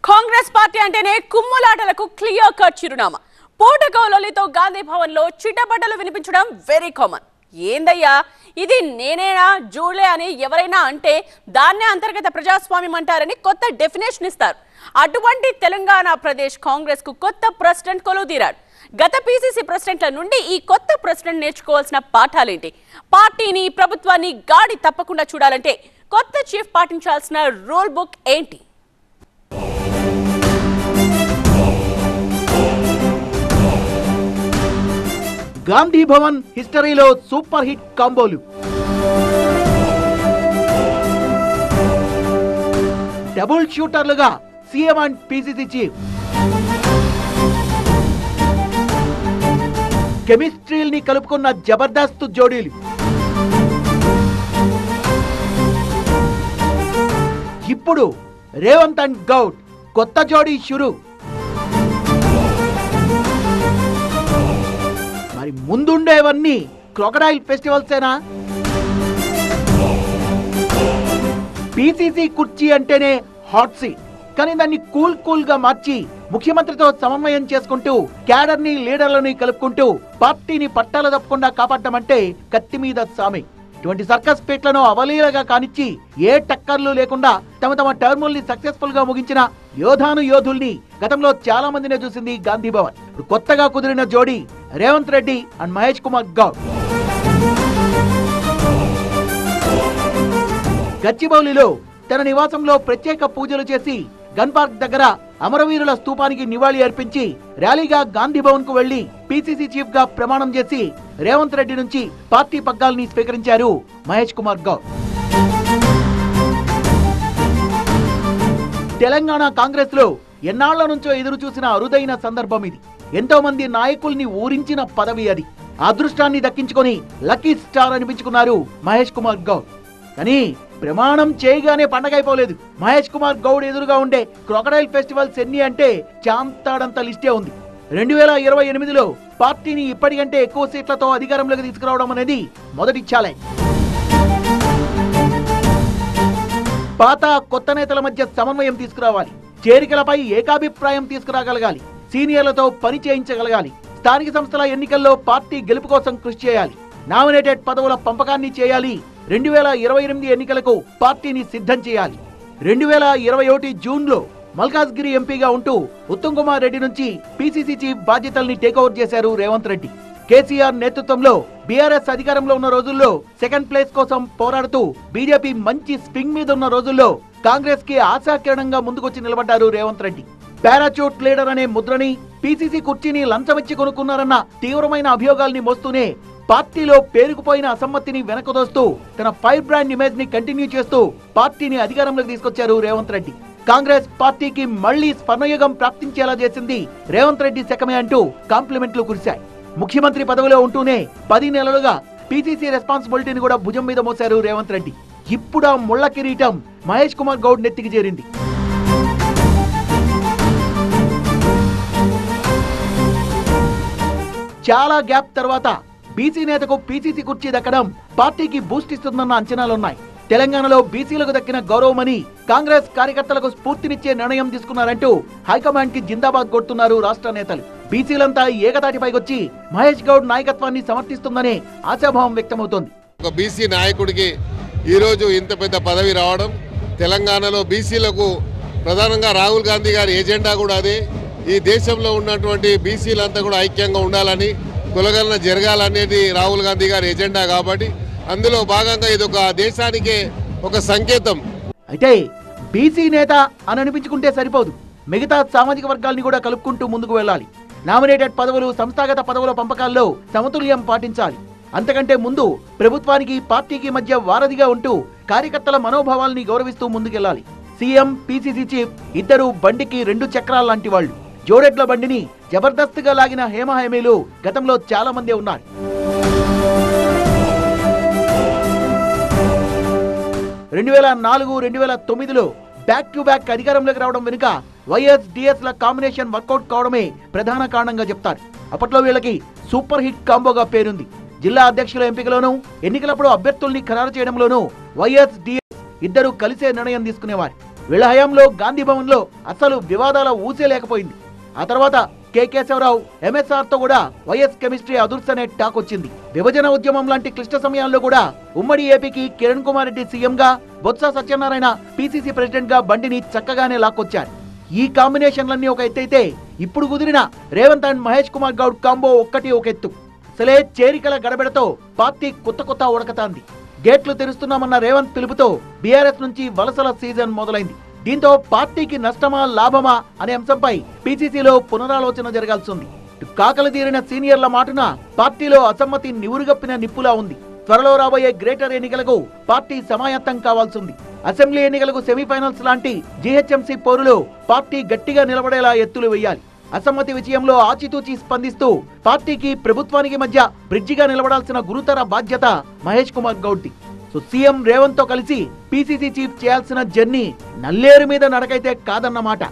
Congress party అంటేనే కుమ్ములాటలకు clear cut చిరునామా. పూటకౌలలితో గాంధీ భవన్ లో చిటపటలు వినిపించడం వెరీ కామన్. ఏందయ్యా ఇది నేనేనా జూలే అని ఎవరైనా అంటే దాన్నే అంతర్గత ప్రజాస్వామ్యం అంటారని కొత్త డెఫినేషన్ ఇస్తారు. అటువంటి తెలంగాణ ప్రదేశ్ కాంగ్రెస్ కు కొత్త ప్రెసిడెంట్ కొలువుదీరాడు. గత పీసీసీ ప్రెసిడెంట్ల నుండి ఈ కొత్త ప్రెసిడెంట్ నేర్చుకోవాల్సిన పాఠాలేంటి? పార్టీని ప్రభుత్వాన్ని గాడి తప్పకుండా చూడాలంటే కొత్త చీఫ్ పాటించాల్సిన రూల్ బుక్ ఏంటి? గాంధీ భవన్ హిస్టరీలో సూపర్ హిట్ కాంబోలు. డబుల్ షూటర్లుగా సీఎం అండ్ పీసీసీ చీఫ్. కెమిస్ట్రీల్ని కలుపుకున్న జబర్దస్త్ జోడీలు. ఇప్పుడు రేవంత్ అండ్ గౌడ్ కొత్త జోడీ షురు. మరి ముందుండేవన్నీ క్రొకడైల్ ఫెస్టివల్సేనా? పీసీసీ కుర్చీ అంటేనే హాట్ సీట్, కానీ దాన్ని కూల్ గా మార్చి ముఖ్యమంత్రితో సమన్వయం చేసుకుంటూ క్యాడర్ ని లీడర్లని కలుపుకుంటూ పార్టీని పట్టాల తప్పకుండా కాపాడటం అంటే కత్తి మీద సామి. ఇటువంటి సర్కస్ పీట్లను అవలీలగా కానిచ్చి ఏ టక్కర్లు లేకుండా తమ టర్ముల్ని సక్సెస్ఫుల్ గా ముగించిన యోధుల్ని గతంలో చాలా మందినే చూసింది గాంధీ భవన్. కొత్తగా కుదిరిన జోడీ రేవంత్ రెడ్డి అండ్ మహేష్ కుమార్ గౌడ్. గచ్చిబౌలిలో తన నివాసంలో ప్రత్యేక పూజలు చేసి గన్ పార్క్ దగ్గర అమరవీరుల స్తూపానికి నివాళి అర్పించి ర్యాలీగా గాంధీ భవన్ కు వెళ్లి పీసీసీ చీఫ్ గా ప్రమాణం చేసి రేవంత్ రెడ్డి నుంచి పార్టీ పగ్గాల్ని స్వీకరించారు మహేష్ కుమార్ గౌడ్. తెలంగాణ కాంగ్రెస్ లో ఎన్నాళ్ల నుంచో ఎదురు చూసిన అరుదైన సందర్భం ఇది. ఎంతో మంది నాయకుల్ని ఊరించిన పదవి అది. అదృష్టాన్ని దక్కించుకొని లక్కీ స్టార్ అనిపించుకున్నారు మహేష్ కుమార్ గౌడ్. కానీ ప్రమాణం చేయగానే పండగైపోలేదు. మహేష్ కుమార్ గౌడ్ ఎదురుగా ఉండే క్రొకడైల్ ఫెస్టివల్స్ ఎన్ని అంటే చాంతాడంత లిస్టే ఉంది. 2028లో పార్టీని ఇప్పటికంటే ఎక్కువ సీట్లతో అధికారంలోకి తీసుకురావడం అనేది మొదటి ఛాలెంజ్. పాత కొత్త నేతల మధ్య సమన్వయం తీసుకురావాలి. చేరికలపై ఏకాభిప్రాయం తీసుకురాగలగాలి. సీనియర్లతో పని చేయించగలగాలి. స్థానిక సంస్థల ఎన్నికల్లో పార్టీ గెలుపు కోసం కృషి చేయాలి. నామినేటెడ్ పదవుల పంపకాన్ని చేయాలి. 2028 ఎన్నికలకు పార్టీని సిద్ధం చేయాలి. 2021 జూన్లో మల్కాజ్గిరి ఎంపీగా ఉంటూ ఉత్తమ్ కుమార్ రెడ్డి నుంచి పీసీసీ చీఫ్ బాధ్యతల్ని టేకఓవర్ చేశారు రేవంత్ రెడ్డి. కేసీఆర్ నేతృత్వంలో బీఆర్ఎస్ అధికారంలో ఉన్న రోజుల్లో సెకండ్ ప్లేస్ కోసం పోరాడుతూ బీజేపీ మంచి స్వింగ్ మీద ఉన్న రోజుల్లో కాంగ్రెస్ కి ఆశాకిరణంగా ముందుకొచ్చి నిలబడ్డారు రేవంత్ రెడ్డి. పారాచూట్ లీడర్ అనే ముద్రని, పీసీసీ కుర్చీని లంచమిచ్చి కొనుక్కున్నారన్న తీవ్రమైన అభియోగాల్ని మోస్తూనే పార్టీలో పేరుకుపోయిన అసమ్మతిని వెనకదోస్తూ తన ఫైర్ బ్రాండ్ ఇమేజ్ ని కంటిన్యూ చేస్తూ పార్టీని అధికారంలోకి తీసుకొచ్చారు రేవంత్ రెడ్డి. కాంగ్రెస్ పార్టీకి మళ్లీ స్వర్ణయుగం ప్రాప్తించేలా చేసింది రేవంత్ రెడ్డి శకమే అంటూ కాంప్లిమెంట్లు కురిశాయి. ముఖ్యమంత్రి పదవిలో ఉంటూనే 10 నెలలుగా పీసీసీ రెస్పాన్సిబిలిటీని కూడా భుజం మీద మోశారు రేవంత్ రెడ్డి. ఇప్పుడు ఆ ముళ్ల కిరీటం మహేష్ కుమార్ గౌడ్ నెత్తికి చేరింది. చాలా గ్యాప్ తర్వాత బీసీ నేతకు పీసీసీ కుర్చీ దక్కడం పార్టీకి బూస్ట్ ఇస్తుందన్న అంచనాలున్నాయి. తెలంగాణలో బీసీలకు దక్కిన గౌరవమని కాంగ్రెస్ కార్యకర్తలకు స్ఫూర్తినిచ్చే నిర్ణయం తీసుకున్నారంటూ హైకమాండ్ కి జిందాబాద్ కొడుతున్నారు రాష్ట్ర నేతలు. బీసీలంతా ఏకతాటిపైకొచ్చి మహేష్ గౌడ్ నాయకత్వాన్ని సమర్థిస్తుందనే ఆశాభావం వ్యక్తమవుతోంది. ఒక బీసీ నాయకుడికి ఈరోజు ఇంత పెద్ద పదవి రావడం, తెలంగాణలో బీసీలకు ప్రధానంగా రాహుల్ గాంధీ గారి ఎజెండా కూడా అదే. ఈ దేశంలో ఉన్నటువంటి బీసీలంతా కూడా ఐక్యంగా ఉండాలని, కులగణన జరగాలనేది రాహుల్ గాంధీ గారి ఎజెండా కాబట్టి అందులో భాగంగా ఇది ఒక దేశానికే ఒక సంకేతం. అయితే బీసీ నేత అని అనిపించుకుంటే సరిపోదు. మిగతా సామాజిక వర్గాల్ని కూడా కలుపుకుంటూ ముందుకు వెళ్ళాలి. నామినేటెడ్ పదవులు, సంస్థాగత పదవుల పంపకాల్లో సమతుల్యం పాటించాలి. అంతకంటే ముందు ప్రభుత్వానికి పార్టీకి మధ్య వారధిగా ఉంటూ కార్యకర్తల మనోభావాల్ని గౌరవిస్తూ ముందుకెళ్లాలి. సీఎం, పీసీసీ చీఫ్ ఇద్దరు బండికి 2 చక్రాల లాంటి వాళ్ళు. జోడెడ్ల బండిని జబర్దస్త్ గా లాగిన హేమహేమీలు గతంలో చాలా మందే ఉన్నారు. 2004-2009లో బ్యాక్ టు బ్యాక్ అధికారంలోకి రావడం వెనుక వైఎస్-డిఎస్ ల కాంబినేషన్ వర్కౌట్ కావడమే ప్రధాన కారణంగా చెప్తారు. అప్పట్లో వీళ్ళకి సూపర్ హిట్ కాంబోగా పేరుంది. జిల్లా అధ్యక్షుల ఎంపికలోనూ, ఎన్నికలప్పుడు అభ్యర్థుల్ని ఖరారు చేయడంలోనూ వైఎస్-డిఎస్ ఇద్దరు కలిసే నిర్ణయం తీసుకునేవారు. వీళ్ళ హయాంలో గాంధీ భవన్ లో అసలు వివాదాల ఊసే లేకపోయింది. ఆ తర్వాత కె కేశవరావు ఎంఎస్ఆర్ తో కూడా వైఎస్ కెమిస్ట్రీ అదుర్సనే టాక్ వచ్చింది. విభజన ఉద్యమం లాంటి క్లిష్ట సమయాల్లో కూడా ఉమ్మడి ఏపీకి కిరణ్ కుమార్ రెడ్డి సీఎం గా, బొత్స సత్యనారాయణ పిసిసి ప్రెసిడెంట్ గా బండిని చక్కగానే లాక్కొచ్చారు. ఈ కాంబినేషన్లన్నీ ఒక ఎత్తైతే ఇప్పుడు కుదిరిన రేవంత్ అండ్ మహేష్ కుమార్ గౌడ్ కాంబో ఒక్కటి ఒక ఎత్తు. అసలే చేరికల గడబెడతో పార్టీ కొత్త ఉడకతాంది. గేట్లు తెరుస్తున్నామన్న రేవంత్ పిలుపుతో బీఆర్ఎస్ నుంచి వలసల సీజన్ మొదలైంది. దీంతో పార్టీకి నష్టమా లాభమా అనే అంశంపై పిసిసిలో పునరాలోచన జరగాల్సింది. కాకలు తీరిన సీనియర్ల మాటున పార్టీలో అసమ్మతి నివురుగప్పిన నిప్పులా ఉంది. త్వరలో రాబోయే గ్రేటర్ ఎన్నికలకు పార్టీ సమాయత్తం కావాల్సింది. అసెంబ్లీ ఎన్నికలకు సెమీఫైనల్స్ లాంటి జీహెచ్ఎంసీ పోరులో పార్టీ గట్టిగా నిలబడేలా ఎత్తులు వేయాలి. అసమ్మతి విషయంలో ఆచితూచి స్పందిస్తూ పార్టీకి ప్రభుత్వానికి మధ్య బ్రిడ్జిగా నిలబడాల్సిన గురుతర బాధ్యత మహేష్ కుమార్ గౌడ్ది. సో సీఎం రేవంత్ తో కలిసి పిసిసి చీఫ్ చేయాల్సిన జర్నీ నల్లేరు మీద నడకైతే కాదన్నమాట.